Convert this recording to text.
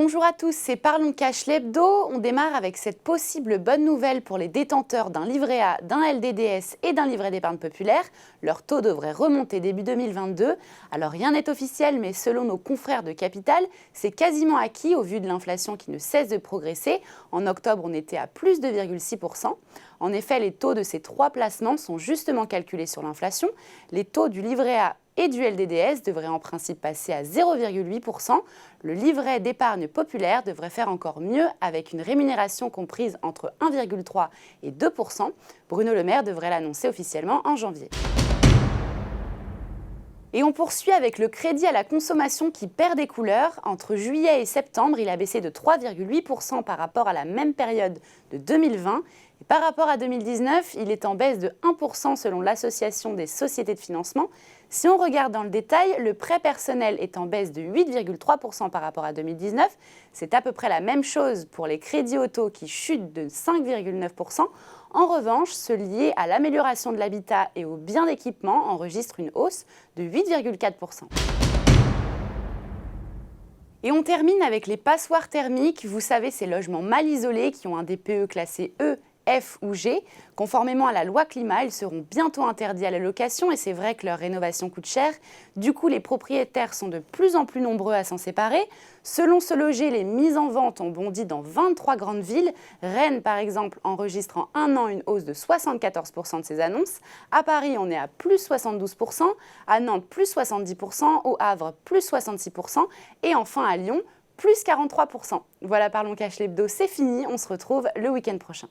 Bonjour à tous, c'est Parlons Cash l'hebdo. On démarre avec cette possible bonne nouvelle pour les détenteurs d'un livret A, d'un LDDS et d'un livret d'épargne populaire. Leur taux devrait remonter début 2022. Alors rien n'est officiel, mais selon nos confrères de Capital, c'est quasiment acquis au vu de l'inflation qui ne cesse de progresser. En octobre, on était à plus de 2,6%. En effet, les taux de ces trois placements sont justement calculés sur l'inflation. Les taux du livret A et du LDDS devraient en principe passer à 0,8%. Le livret d'épargne populaire devrait faire encore mieux avec une rémunération comprise entre 1,3 et 2%. Bruno Le Maire devrait l'annoncer officiellement en janvier. Et on poursuit avec le crédit à la consommation qui perd des couleurs. Entre juillet et septembre, il a baissé de 3,8% par rapport à la même période de 2020. Et par rapport à 2019, il est en baisse de 1% selon l'Association des sociétés de financement. Si on regarde dans le détail, le prêt personnel est en baisse de 8,3% par rapport à 2019. C'est à peu près la même chose pour les crédits auto qui chutent de 5,9%. En revanche, ceux liés à l'amélioration de l'habitat et aux biens d'équipement enregistrent une hausse de 8,4%. Et on termine avec les passoires thermiques. Vous savez, ces logements mal isolés qui ont un DPE classé E, F ou G. Conformément à la loi climat, ils seront bientôt interdits à la location et c'est vrai que leur rénovation coûte cher. Du coup, les propriétaires sont de plus en plus nombreux à s'en séparer. Selon Se Loger, les mises en vente ont bondi dans 23 grandes villes. Rennes, par exemple, enregistre en un an une hausse de 74% de ses annonces. À Paris, on est à plus 72%. À Nantes, plus 70%. Au Havre, plus 66%. Et enfin à Lyon, plus 43%. Voilà, Parlons Cash l'hebdo, c'est fini. On se retrouve le week-end prochain.